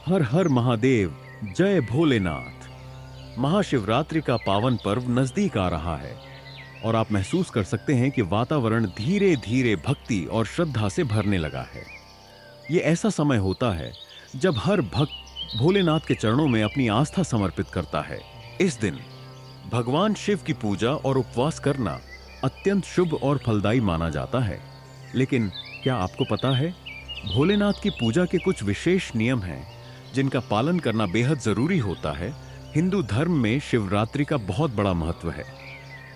हर हर महादेव, जय भोलेनाथ। महाशिवरात्रि का पावन पर्व नजदीक आ रहा है और आप महसूस कर सकते हैं कि वातावरण धीरे धीरे भक्ति और श्रद्धा से भरने लगा है। ये ऐसा समय होता है जब हर भक्त भोलेनाथ के चरणों में अपनी आस्था समर्पित करता है। इस दिन भगवान शिव की पूजा और उपवास करना अत्यंत शुभ और फलदायी माना जाता है। लेकिन क्या आपको पता है, भोलेनाथ की पूजा के कुछ विशेष नियम हैं जिनका पालन करना बेहद जरूरी होता है। हिंदू धर्म में शिवरात्रि का बहुत बड़ा महत्व है।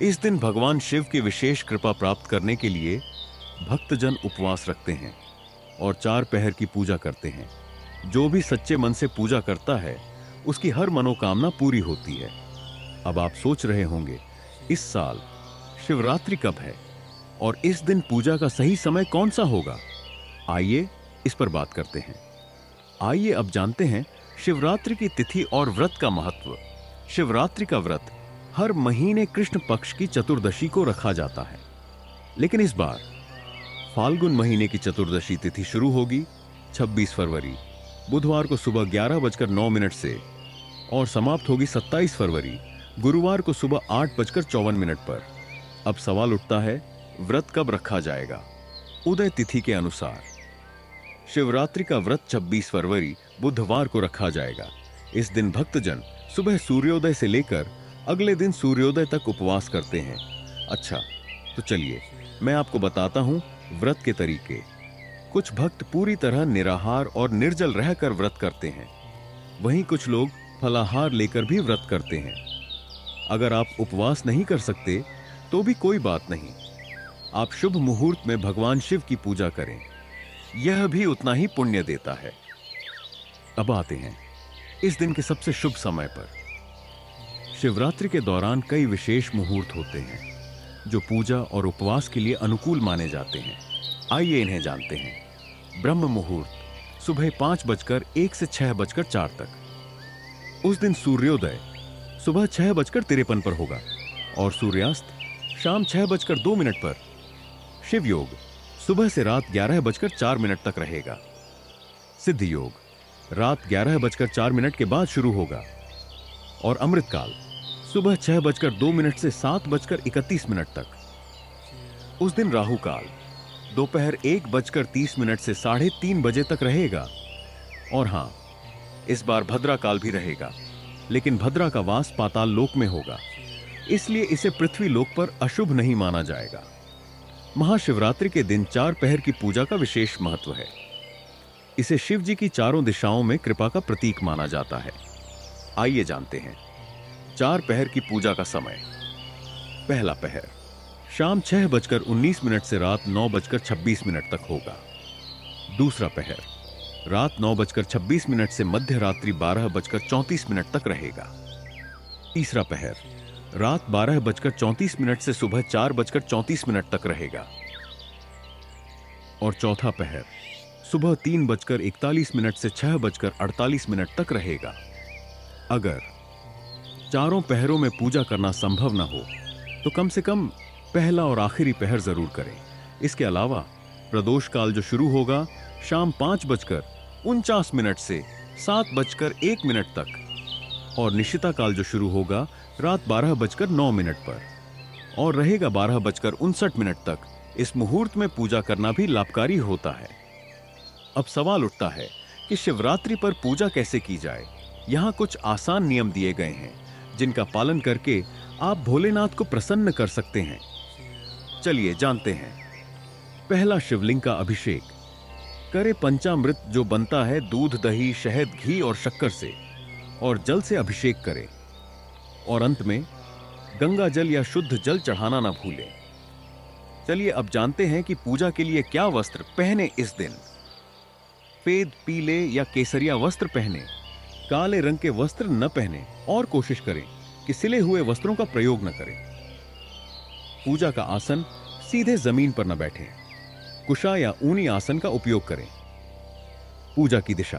इस दिन भगवान शिव की विशेष कृपा प्राप्त करने के लिए भक्तजन उपवास रखते हैं और 4 पहर की पूजा करते हैं। जो भी सच्चे मन से पूजा करता है उसकी हर मनोकामना पूरी होती है। अब आप सोच रहे होंगे, इस साल शिवरात्रि कब है और इस दिन पूजा का सही समय कौन सा होगा? आइए इस पर बात करते हैं। आइए अब जानते हैं शिवरात्रि की तिथि और व्रत का महत्व। शिवरात्रि का व्रत हर महीने कृष्ण पक्ष की चतुर्दशी को रखा जाता है, लेकिन इस बार फाल्गुन महीने की चतुर्दशी तिथि शुरू होगी 26 फरवरी बुधवार को सुबह 11:09 से और समाप्त होगी 27 फरवरी गुरुवार को सुबह 8:54 पर। अब सवाल उठता है, व्रत कब रखा जाएगा? उदय तिथि के अनुसार शिवरात्रि का व्रत 26 फरवरी बुधवार को रखा जाएगा। इस दिन भक्तजन सुबह सूर्योदय से लेकर अगले दिन सूर्योदय तक उपवास करते हैं। अच्छा, तो चलिए मैं आपको बताता हूं व्रत के तरीके। कुछ भक्त पूरी तरह निराहार और निर्जल रहकर व्रत करते हैं, वहीं कुछ लोग फलाहार लेकर भी व्रत करते हैं। अगर आप उपवास नहीं कर सकते तो भी कोई बात नहीं, आप शुभ मुहूर्त में भगवान शिव की पूजा करें, यह भी उतना ही पुण्य देता है। अब आते हैं इस दिन के सबसे शुभ समय पर। शिवरात्रि के दौरान कई विशेष मुहूर्त होते हैं जो पूजा और उपवास के लिए अनुकूल माने जाते हैं। आइए इन्हें जानते हैं। ब्रह्म मुहूर्त सुबह 5:01 से 6:04 तक। उस दिन सूर्योदय सुबह 6:53 पर होगा और सूर्यास्त शाम 6:02 पर। शिव योग सुबह से रात 11:04 तक रहेगा। सिद्ध योग रात 11:04 के बाद शुरू होगा और अमृतकाल सुबह 6:02 से 7:31 तक। उस दिन राहु काल दोपहर 1:30 से 3:30 बजे तक रहेगा। और हां, इस बार भद्रा काल भी रहेगा, लेकिन भद्रा का वास पाताल लोक में होगा, इसलिए इसे पृथ्वी लोक पर अशुभ नहीं माना जाएगा। महाशिवरात्रि के दिन 4 पहर की पूजा का विशेष महत्व है। इसे शिव जी की चारों दिशाओं में कृपा का प्रतीक माना जाता है। आइए जानते हैं 4 पहर की पूजा का समय। पहला पहर शाम 6:19 से रात 9:26 तक होगा। दूसरा पहर रात 9:26 से मध्य रात्रि 12:34 तक रहेगा। तीसरा पहर रात 12:34 से सुबह 4:34 तक रहेगा। और चौथा पहर सुबह 3:41 से 6:48 तक रहेगा। अगर चारों पहरों में पूजा करना संभव न हो तो कम से कम पहला और आखिरी पहर जरूर करें। इसके अलावा प्रदोष काल जो शुरू होगा शाम 5:49 से 7:01 तक और निशिता काल जो शुरू होगा रात 12:09 पर और रहेगा 12:59 तक, इस मुहूर्त में पूजा करना भी लाभकारी होता है। अब सवाल उठता है कि शिवरात्रि पर पूजा कैसे की जाए। यहां कुछ आसान नियम दिए गए हैं जिनका पालन करके आप भोलेनाथ को प्रसन्न कर सकते हैं। चलिए जानते हैं। पहला, शिवलिंग का अभिषेक करे। पंचामृत जो बनता है दूध, दही, शहद, घी और शक्कर से और जल से अभिषेक करें। और अंत में गंगा जल या शुद्ध जल चढ़ाना ना भूलें। चलिए अब जानते हैं कि पूजा के लिए क्या वस्त्र पहने इस दिन। सफेद, पीले या केसरिया वस्त्र पहने। काले रंग के वस्त्र न पहने और कोशिश करें कि सिले हुए वस्त्रों का प्रयोग न करें। पूजा का आसन सीधे जमीन पर न बैठें। कुशा या ऊनी आसन का उपयोग करें। पूजा की दिशा।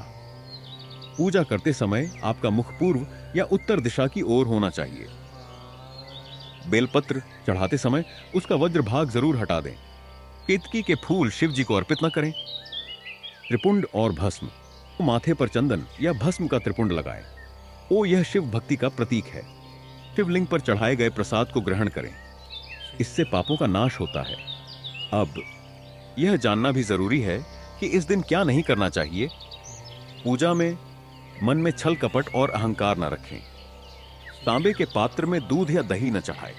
पूजा करते समय आपका मुख पूर्व या उत्तर दिशा की ओर होना चाहिए। बेलपत्र चढ़ाते समय उसका वज्र भाग जरूर हटा दें। केतकी के फूल शिव जी को अर्पित न करें। त्रिपुंड और भस्म माथे पर चंदन या भस्म का त्रिपुंड लगाएं। ओ यह शिव भक्ति का प्रतीक है। शिवलिंग पर चढ़ाए गए प्रसाद को ग्रहण करें, इससे पापों का नाश होता है। अब यह जानना भी जरूरी है कि इस दिन क्या नहीं करना चाहिए। पूजा में मन में छल कपट और अहंकार न रखें। तांबे के पात्र में दूध या दही न चढ़ाएं।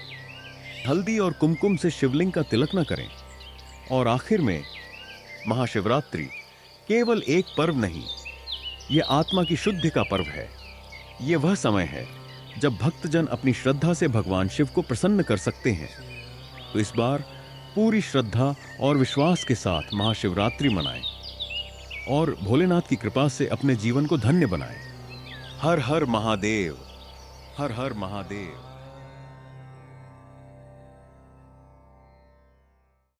हल्दी और कुमकुम से शिवलिंग का तिलक न करें। और आखिर में महाशिवरात्रि केवल एक पर्व नहीं, यह आत्मा की शुद्धि का पर्व है। यह वह समय है जब भक्तजन अपनी श्रद्धा से भगवान शिव को प्रसन्न कर सकते हैं। तो इस बार पूरी श्रद्धा और विश्वास के साथ महाशिवरात्रि मनाएं और भोलेनाथ की कृपा से अपने जीवन को धन्य बनाएं। हर हर महादेव, हर हर महादेव।